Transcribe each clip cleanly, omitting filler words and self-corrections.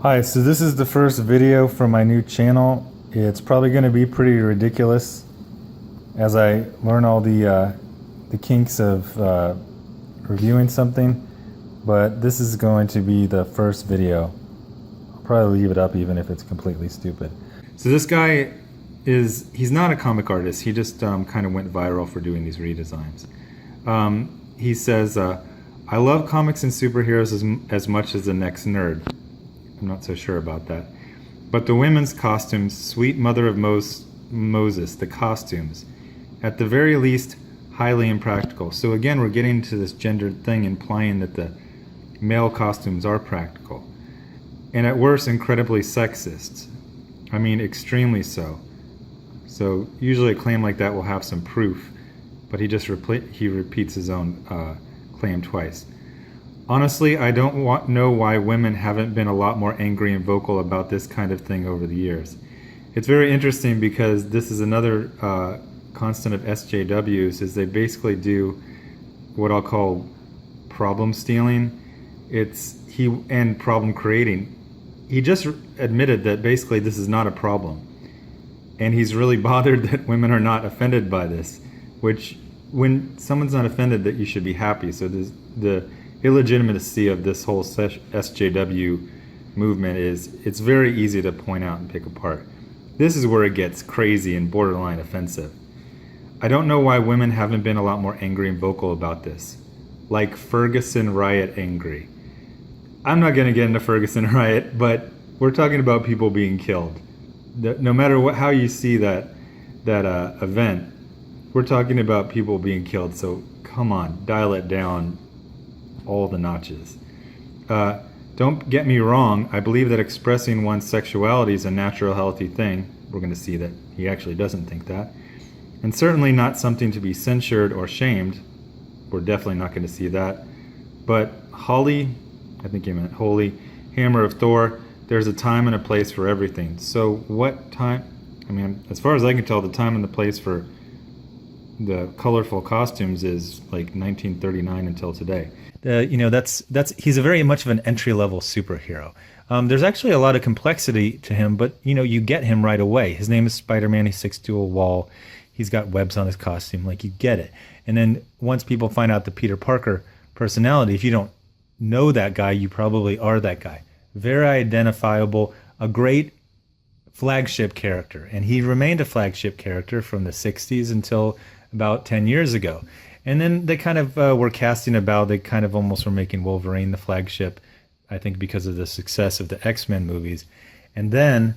Hi, so this is the first video for my new channel. It's probably going to be pretty ridiculous as I learn all the kinks of reviewing something, but this is going to be the first video. I'll probably leave it up even if it's completely stupid. So this guy he's not a comic artist, he just kind of went viral for doing these redesigns. He says, I love comics and superheroes as much as the next nerd. I'm not so sure about that. But the women's costumes, sweet mother of Moses, the costumes, at the very least, highly impractical. So again, we're getting to this gendered thing implying that the male costumes are practical. And at worst, incredibly sexist. I mean, extremely so. So usually a claim like that will have some proof, but he just repeats his own claim twice. Honestly, I don't know why women haven't been a lot more angry and vocal about this kind of thing over the years. It's very interesting because this is another constant of SJWs, is they basically do what I'll call problem stealing. And problem creating. He just admitted that basically this is not a problem. And he's really bothered that women are not offended by this, which when someone's not offended, that you should be happy. So the illegitimacy of this whole SJW movement it's very easy to point out and pick apart. This is where it gets crazy and borderline offensive. I don't know why women haven't been a lot more angry and vocal about this. Like Ferguson riot angry. I'm not going to get into Ferguson riot, but we're talking about people being killed. No matter how you see that event, we're talking about people being killed, so come on, dial it down all the notches. Don't get me wrong, I believe that expressing one's sexuality is a natural, healthy thing. We're going to see that he actually doesn't think that. And certainly not something to be censured or shamed. We're definitely not going to see that. But Holly, I think he meant holy, hammer of Thor, there's a time and a place for everything. So what time, I mean, as far as I can tell, the time and the place for the colorful costumes is like 1939 until today. He's a very much of an entry-level superhero. There's actually a lot of complexity to him, but you get him right away. His name is Spider-Man. He sticks to a wall. He's got webs on his costume. Like, you get it. And then once people find out the Peter Parker personality, if you don't know that guy, you probably are that guy. Very identifiable, a great flagship character. And he remained a flagship character from the 60s until about 10 years ago. And then they kind of were casting about, they kind of almost were making Wolverine the flagship, I think because of the success of the X-Men movies. And then,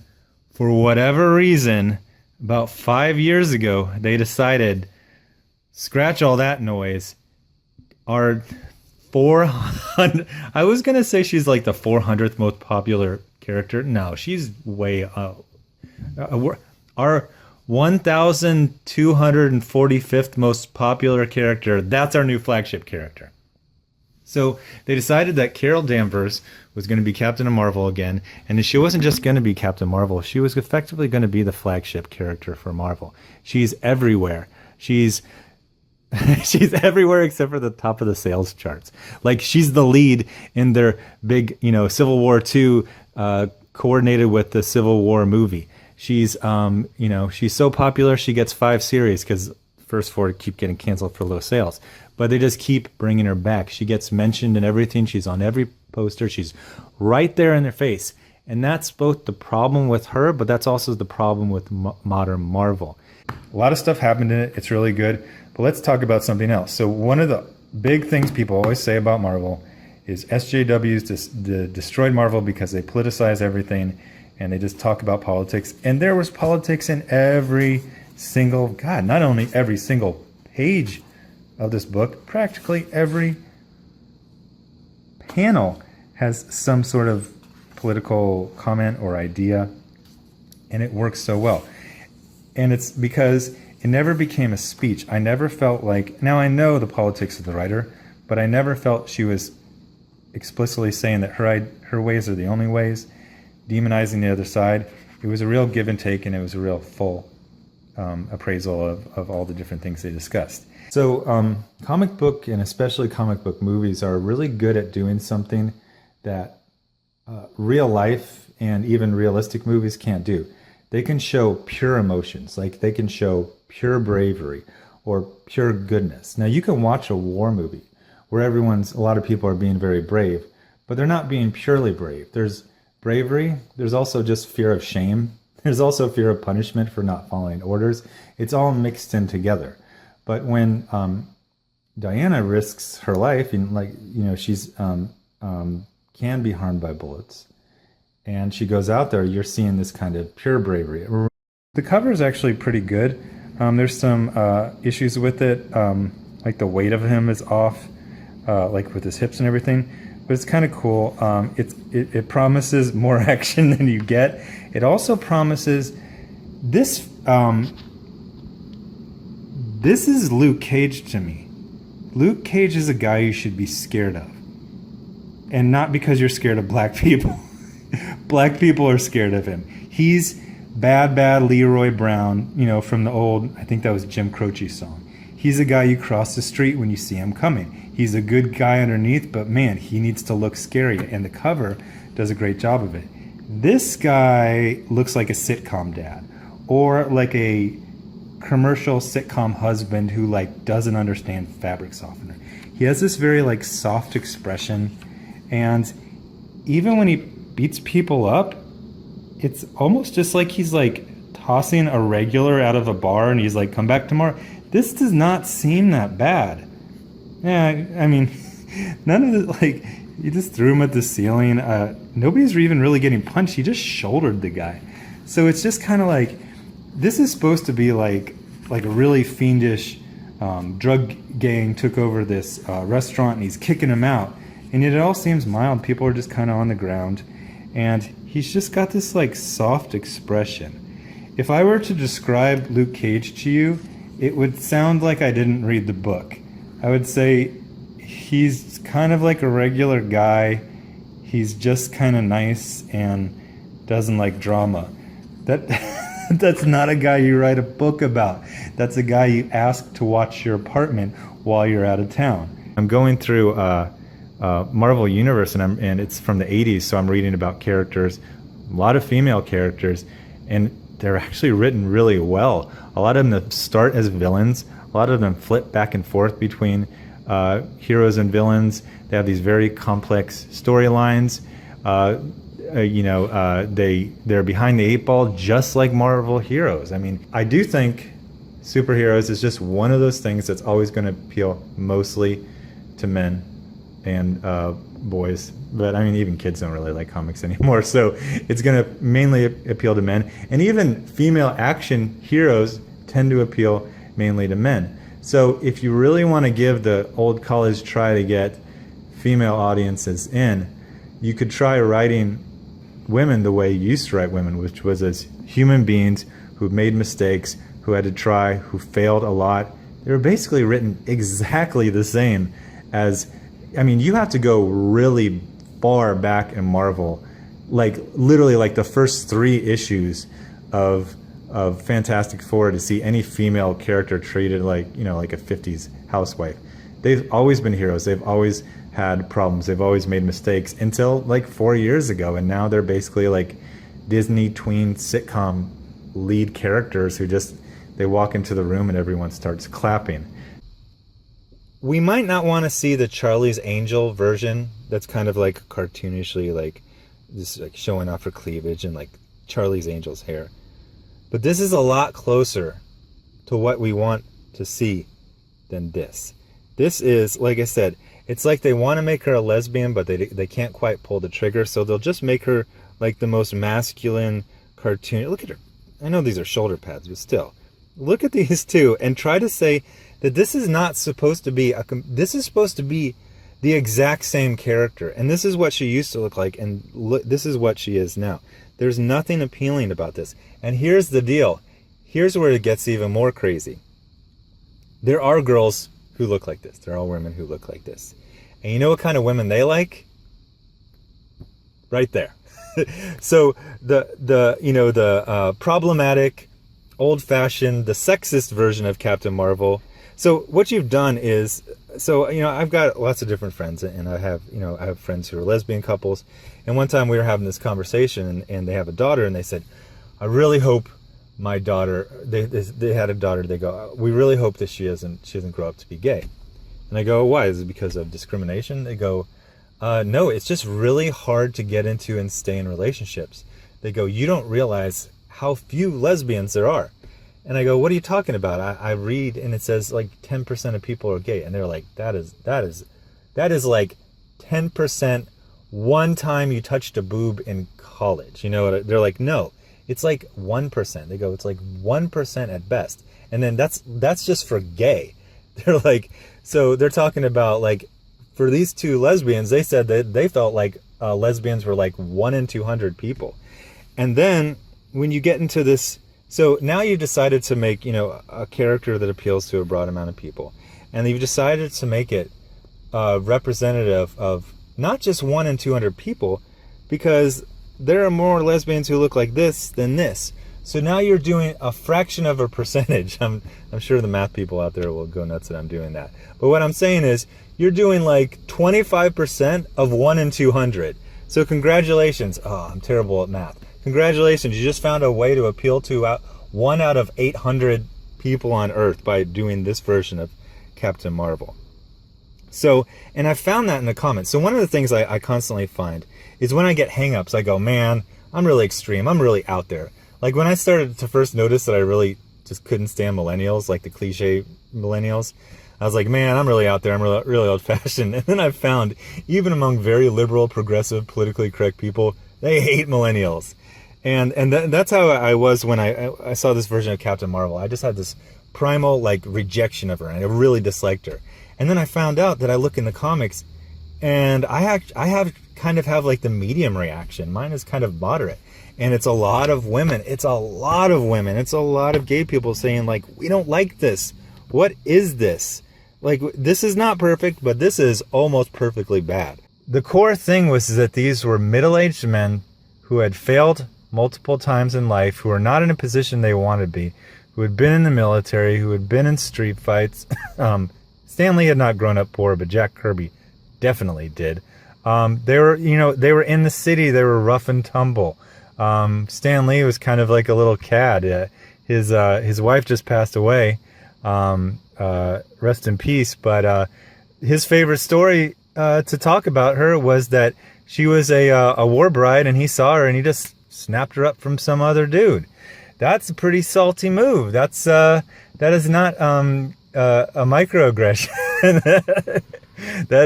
for whatever reason, about 5 years ago, they decided, scratch all that noise, our 400, I was going to say she's like the 400th most popular character. No, she's way up. Our 1,245th most popular character, that's our new flagship character. So they decided that Carol Danvers was going to be Captain Marvel again, and she wasn't just going to be Captain Marvel, she was effectively going to be the flagship character for Marvel. She's everywhere. She's everywhere except for the top of the sales charts. Like, she's the lead in their big, Civil War II coordinated with the Civil War movie. She's, she's so popular she gets 5 series because first 4 keep getting canceled for low sales. But they just keep bringing her back. She gets mentioned in everything. She's on every poster. She's right there in their face. And that's both the problem with her, but that's also the problem with modern Marvel. A lot of stuff happened in it. It's really good. But let's talk about something else. So one of the big things people always say about Marvel is SJWs destroyed Marvel because they politicize everything and they just talk about politics. And there was politics in every single, God, not only every single page of this book, practically every panel has some sort of political comment or idea, and it works so well. And it's because it never became a speech. I never felt like, now I know the politics of the writer, but I never felt she was explicitly saying that her ways are the only ways, demonizing the other side. It was a real give and take, and it was a real full appraisal of all the different things they discussed. So comic book, and especially comic book movies, are really good at doing something that real life and even realistic movies can't do. They can show pure emotions, like they can show pure bravery or pure goodness. Now you can watch a war movie where a lot of people are being very brave, but they're not being purely brave. There's bravery, there's also just fear of shame. There's also fear of punishment for not following orders. It's all mixed in together. But when Diana risks her life, and she's can be harmed by bullets, and she goes out there, you're seeing this kind of pure bravery. The cover is actually pretty good. There's some issues with it, like the weight of him is off, like with his hips and everything. But it's kind of cool. It promises more action than you get. It also promises this. This is Luke Cage to me. Luke Cage is a guy you should be scared of, and not because you're scared of black people. Black people are scared of him. He's bad Leroy Brown, from the old, I think that was Jim Croce song. He's a guy you cross the street when you see him coming. He's a good guy underneath, but man, he needs to look scary, and the cover does a great job of it. This guy looks like a sitcom dad, or like a commercial sitcom husband who doesn't understand fabric softener. He has this very soft expression, and even when he beats people up, it's almost just like he's tossing a regular out of a bar and he's come back tomorrow. This does not seem that bad. Yeah, I mean, none of the, you just threw him at the ceiling. Nobody's even really getting punched. He just shouldered the guy. So it's just kind of this is supposed to be like a really fiendish drug gang took over this restaurant and he's kicking him out. And yet it all seems mild. People are just kind of on the ground. And he's just got this soft expression. If I were to describe Luke Cage to you, it would sound like I didn't read the book. I would say he's kind of like a regular guy. He's just kind of nice and doesn't like drama. That's not a guy you write a book about. That's a guy you ask to watch your apartment while you're out of town. I'm going through Marvel Universe, and it's from the 80s, so I'm reading about characters, a lot of female characters, and they're actually written really well. A lot of them start as villains. A lot of them flip back and forth between heroes and villains. They have these very complex storylines. They're behind the eight ball, just like Marvel heroes. I mean, I do think superheroes is just one of those things that's always going to appeal mostly to men and boys. But I mean, even kids don't really like comics anymore. So it's going to mainly appeal to men. And even female action heroes tend to appeal mainly to men. So if you really want to give the old college try to get female audiences in, you could try writing women the way you used to write women, which was as human beings who made mistakes, who had to try, who failed a lot. They were basically written exactly the same as, I mean, you have to go really far back in Marvel, literally the first 3 issues of Fantastic Four to see any female character treated like a 50s housewife. They've always been heroes. They've always had problems. They've always made mistakes until 4 years ago, and now they're basically Disney tween sitcom lead characters who they walk into the room and everyone starts clapping. We might not want to see the Charlie's Angel version that's kind of cartoonishly just showing off her cleavage and Charlie's Angel's hair. But this is a lot closer to what we want to see than this. This is, like I said, it's like they want to make her a lesbian, but they can't quite pull the trigger, so they'll just make her the most masculine cartoon. Look at her. I know these are shoulder pads, but still. Look at these two and try to say that this is not supposed to be this is supposed to be the exact same character, and this is what she used to look like, and this is what she is now. There's nothing appealing about this. And here's the deal. Here's where it gets even more crazy. There are girls who look like this. There are women who look like this. And you know what kind of women they like? Right there. So the problematic, old-fashioned, the sexist version of Captain Marvel So what you've done is, so, you know, I've got lots of different friends, and I have, you know, I have friends who are lesbian couples. And one time we were having this conversation, and they have a daughter, and they said, I really hope my daughter, they had a daughter, they go, we really hope that she doesn't grow up to be gay. And I go, why? Is it because of discrimination? They go, no, it's just really hard to get into and stay in relationships. They go, you don't realize how few lesbians there are. And I go, what are you talking about? I read, and it says like 10% of people are gay. And they're like, that is like 10% one time you touched a boob in college. You know, they're like, no, it's like 1%. They go, it's like 1% at best. And then that's just for gay. They're like, so they're talking about, like, for these two lesbians, they said that they felt like lesbians were like 1 in 200 people. And then when you get into this, so now you've decided to make, you know, a character that appeals to a broad amount of people. And you've decided to make it representative of not just 1 in 200 people, because there are more lesbians who look like this than this. So now you're doing a fraction of a percentage. I'm sure the math people out there will go nuts that I'm doing that. But what I'm saying is you're doing like 25% of 1 in 200. So congratulations. Oh, I'm terrible at math. Congratulations. You just found a way to appeal to 1 out of 800 people on Earth by doing this version of Captain Marvel. So, and I found that in the comments. So one of the things I constantly find is when I get hangups, I go, man, I'm really extreme. I'm really out there. Like when I started to first notice that I really just couldn't stand millennials, like the cliche millennials, I was like, man, I'm really out there. I'm really old-fashioned. And then I found, even among very liberal, progressive, politically correct people, they hate millennials. And that's how I was when I saw this version of Captain Marvel. I just had this primal, like, rejection of her, and I really disliked her. And then I found out that I look in the comics, and I kind of have like the medium reaction. Mine is kind of moderate. And it's a lot of women. It's a lot of women. It's a lot of gay people saying, like, we don't like this. What is this? Like, this is not perfect, but this is almost perfectly bad. The core thing was that these were middle-aged men who had failed multiple times in life, who were not in a position they wanted to be, who had been in the military, who had been in street fights. Stan Lee had not grown up poor, but Jack Kirby definitely did. They were in the city. They were rough and tumble. Stan Lee was kind of like a little cad. His wife just passed away. Rest in peace. But his favorite story to talk about her was that she was a war bride, and he saw her and he just snapped her up from some other dude. That's a pretty salty move. That is not a microaggression.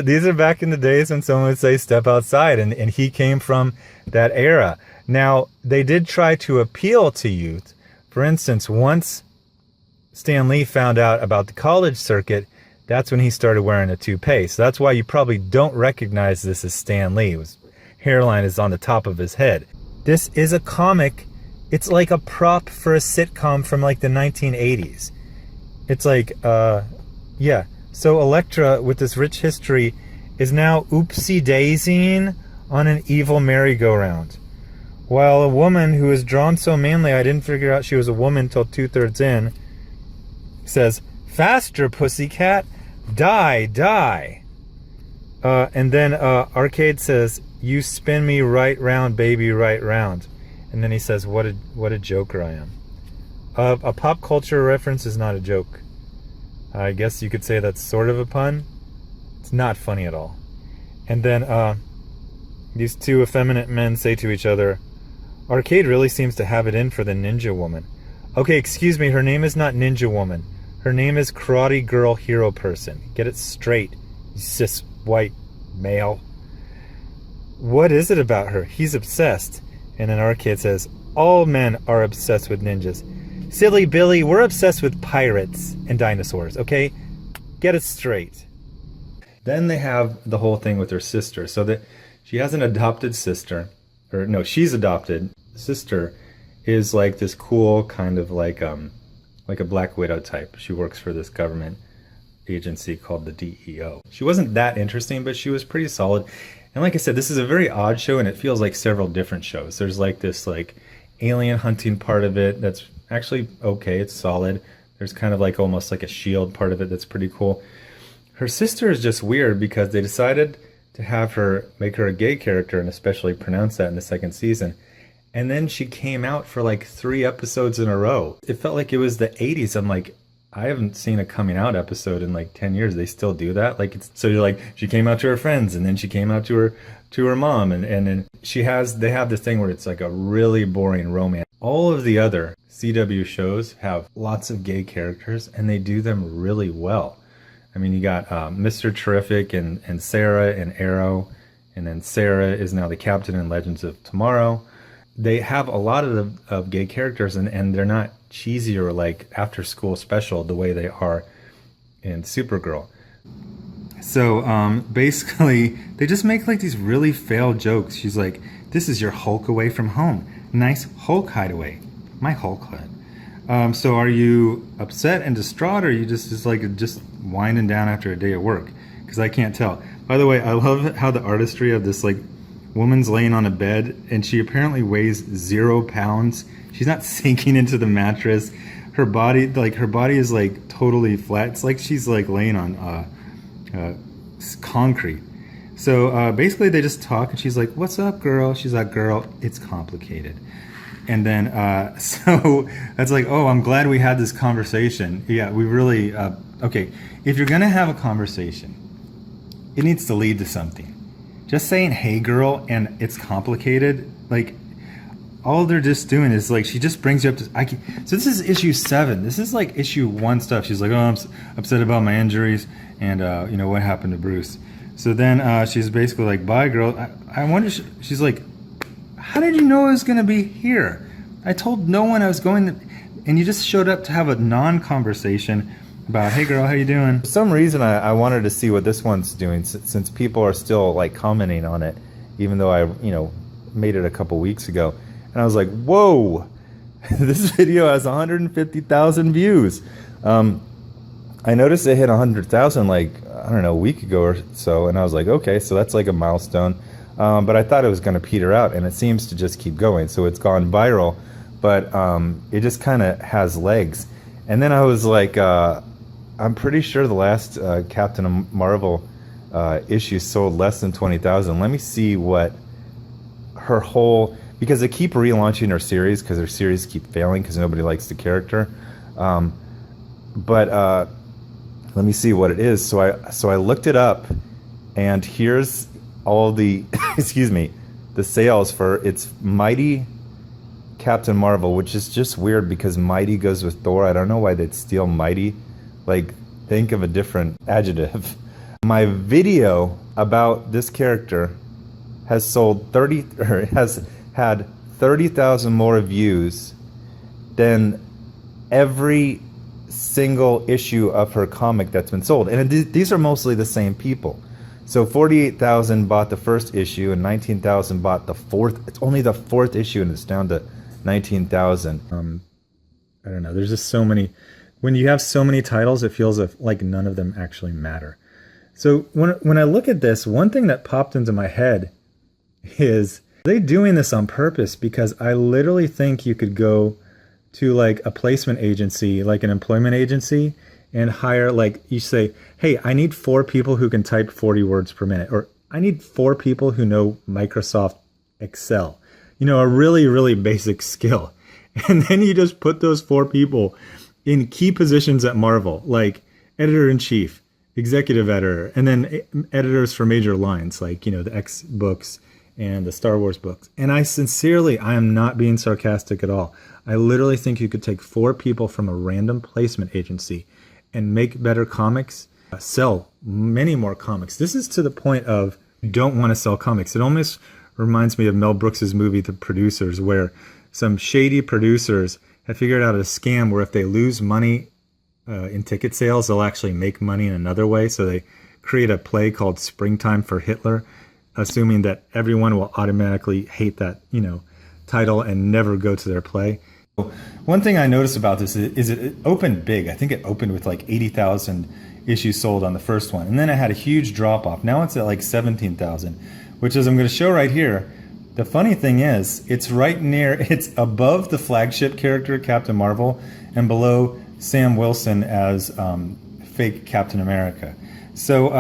These are back in the days when someone would say step outside, and he came from that era. Now, they did try to appeal to youth. For instance, once Stan Lee found out about the college circuit, that's when he started wearing a toupee. So that's why you probably don't recognize this as Stan Lee. His hairline is on the top of his head. This is a comic. It's like a prop for a sitcom from like the 1980s. It's like, yeah. So Elektra, with this rich history, is now oopsie-daisiing on an evil merry-go-round. While a woman who is drawn so manly, I didn't figure out she was a woman till 2/3 in, says, faster, pussycat, die, die. And then Arcade says, you spin me right round, baby, right round. And then he says, what a joker I am. A pop culture reference is not a joke. I guess you could say that's sort of a pun. It's not funny at all. And then these two effeminate men say to each other, Arcade really seems to have it in for the ninja woman. Okay, excuse me, her name is not ninja woman. Her name is karate girl hero person. Get it straight, you cis white male. What is it about her? He's obsessed. And then Arcade says, all men are obsessed with ninjas. Silly Billy, we're obsessed with pirates and dinosaurs, okay? Get it straight. Then they have the whole thing with her sister. So that she has an adopted sister. Or no, she's adopted. Sister is like this cool kind of like a Black Widow type. She works for this government agency called the DEO. She wasn't that interesting, but she was pretty solid. And like I said, this is a very odd show, and it feels like several different shows. There's like this like alien hunting part of it that's actually okay, it's solid. There's kind of like almost like a shield part of it that's pretty cool. Her sister is just weird because they decided to have her, make her a gay character and especially pronounce that in the second season. And then she came out for like 3 episodes in a row. It felt like it was the 80s. I'm like, I haven't seen a coming out episode in like 10 years. They still do that. Like, it's, so you're like, she came out to her friends and then she came out to her mom. And then they have this thing where it's like a really boring romance. All of the other CW shows have lots of gay characters and they do them really well. I mean, you got Mr. Terrific and Sarah and Arrow. And then Sarah is now the captain in Legends of Tomorrow. They have a lot of gay characters and they're not cheesy or like after school special the way they are in Supergirl. So basically they just make like these really failed jokes. She's like, this is your Hulk away from home. Nice Hulk hideaway. My Hulk hut. So are you upset and distraught or are you just winding down after a day at work? Because I can't tell. By the way, I love how the artistry of this like woman's laying on a bed and she apparently weighs 0 pounds. She's not sinking into the mattress. Her body is like totally flat. It's like she's like laying on concrete. So basically they just talk and she's like, what's up, girl? She's like, girl, it's complicated. And then so that's like, oh, I'm glad we had this conversation. Yeah, we really, okay, if you're gonna have a conversation, it needs to lead to something. Just saying, hey girl, and it's complicated, like, all they're just doing is like, she just brings you up to, so this is issue 7. This is like issue 1 stuff. She's like, oh, I'm upset about my injuries and, you know, what happened to Bruce. So then she's basically like, bye girl. I wonder, she's like, how did you know I was going to be here? I told no one I was going to, and you just showed up to have a non-conversation about, hey girl, how you doing? For some reason I wanted to see what this one's doing since people are still like commenting on it, even though I, you know, made it a couple weeks ago. And I was like, whoa, this video has 150,000 views. I noticed it hit 100,000 like, I don't know, a week ago or so. And I was like, okay, so that's like a milestone. But I thought it was going to peter out and it seems to just keep going. So it's gone viral, but it just kind of has legs. And then I was like, I'm pretty sure the last Captain Marvel issue sold less than 20,000. Let me see what her whole, because they keep relaunching her series because her series keep failing because nobody likes the character. But let me see what it is. So I looked it up, and here's all the excuse me, the sales for its Mighty Captain Marvel, which is just weird because Mighty goes with Thor. I don't know why they'd steal Mighty. Like, think of a different adjective. My video about this character has sold has had 30,000 more views than every single issue of her comic that's been sold. And these are mostly the same people. So 48,000 bought the first issue and 19,000 bought the 4th. It's only the 4th issue and it's down to 19,000. I don't know. There's just so many. When you have so many titles, it feels like none of them actually matter. So when I look at this, one thing that popped into my head is, are they doing this on purpose? Because I literally think you could go to like a placement agency, like an employment agency, and hire, like, you say, hey, I need 4 people who can type 40 words per minute, or I need 4 people who know Microsoft Excel, you know, a really, really basic skill. And then you just put those 4 people in key positions at Marvel, like editor-in-chief, executive editor, and then editors for major lines, like, you know, the X books and the Star Wars books. And I am not being sarcastic at all. I literally think you could take 4 people from a random placement agency and make better comics, sell many more comics. This is to the point of, you don't want to sell comics. It almost reminds me of Mel Brooks's movie, The Producers, where some shady producers have figured out a scam where if they lose money in ticket sales, they'll actually make money in another way. So they create a play called Springtime for Hitler, assuming that everyone will automatically hate that, you know, title and never go to their play. One thing I noticed about this is it opened big. I think it opened with like 80,000 issues sold on the first one. And then it had a huge drop off. Now it's at like 17,000, which is, I'm going to show right here. The funny thing is, it's right near, it's above the flagship character, Captain Marvel, and below Sam Wilson as fake Captain America. So,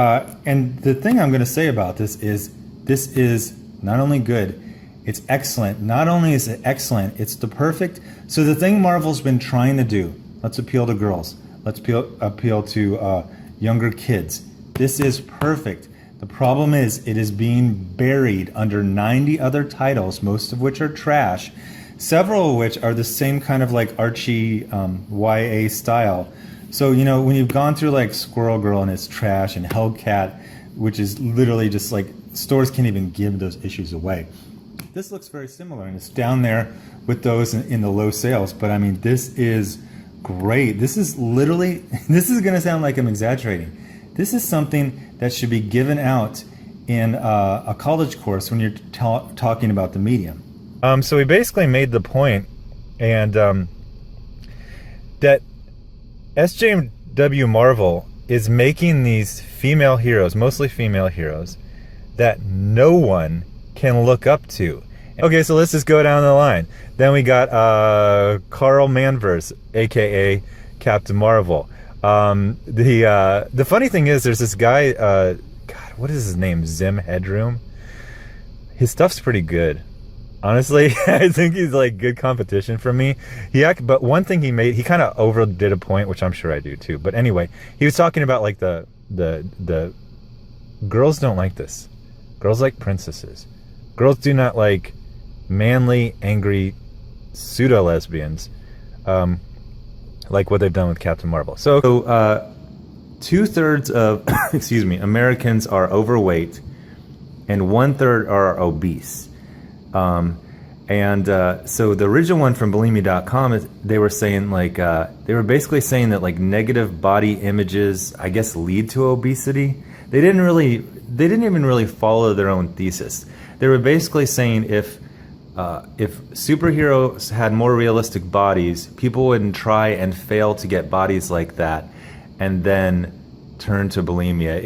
and the thing I'm going to say about this is not only good, it's excellent. Not only is it excellent, it's the perfect. So the thing Marvel's been trying to do, let's appeal to girls, let's appeal to younger kids. This is perfect. The problem is it is being buried under 90 other titles, most of which are trash, several of which are the same kind of like Archie YA style. So, you know, when you've gone through like Squirrel Girl and it's trash, and Hellcat, which is literally just like, stores can't even give those issues away. This looks very similar, and it's down there with those in the low sales. But I mean, this is great. This is literally, this is going to sound like I'm exaggerating. This is something that should be given out in a college course when you're talking about the medium. So we basically made the point, and that SJW Marvel is making these female heroes, mostly female heroes, that no one can look up to. Okay, so let's just go down the line. Then we got Carl Manvers, aka Captain Marvel. The funny thing is, there's this guy, God, what is his name? Zim Headroom. His stuff's pretty good. Honestly, I think he's like good competition for me. But one thing he made, he kind of overdid a point, which I'm sure I do too. But anyway, he was talking about like the girls don't like this. Girls like princesses. Girls do not like manly, angry pseudo lesbians, like what they've done with Captain Marvel. So 2/3 of excuse me, Americans are overweight, and 1/3 are obese. So the original one from bulimia.com, they were saying like, they were basically saying that like negative body images, I guess, lead to obesity. They didn't even really follow their own thesis. They were basically saying if superheroes had more realistic bodies, people wouldn't try and fail to get bodies like that and then turn to bulimia.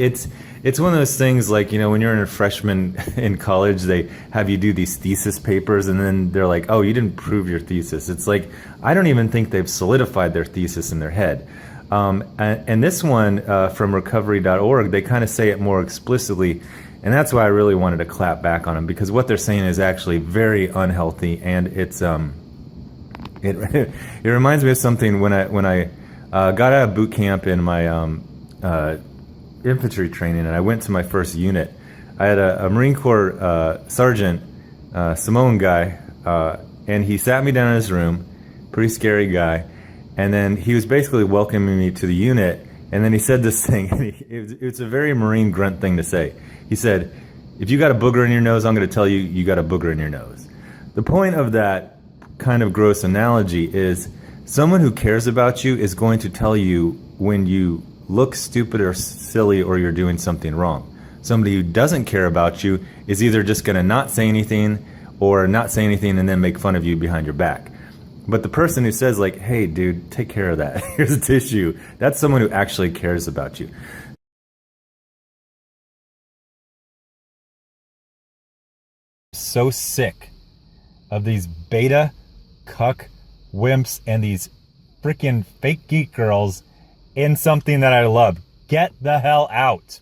It's one of those things like, you know, when you're a freshman in college, they have you do these thesis papers, and then they're like, oh, you didn't prove your thesis. It's like, I don't even think they've solidified their thesis in their head. And this one from recovery.org, they kind of say it more explicitly, and that's why I really wanted to clap back on them, because what they're saying is actually very unhealthy, and it's it reminds me of something when I got out of boot camp in my infantry training, and I went to my first unit. I had a Marine Corps sergeant, Samoan guy, and he sat me down in his room, pretty scary guy, and then he was basically welcoming me to the unit, and then he said this thing, and it's a very Marine grunt thing to say. He said, if you got a booger in your nose, I'm going to tell you you got a booger in your nose. The point of that kind of gross analogy is someone who cares about you is going to tell you when you look stupid or silly or you're doing something wrong. Somebody who doesn't care about you is either just going to not say anything or not say anything and then make fun of you behind your back. But the person who says like, hey dude, take care of that, here's a tissue, that's someone who actually cares about you. So sick of these beta cuck wimps and these freaking fake geek girls in something that I love. Get the hell out.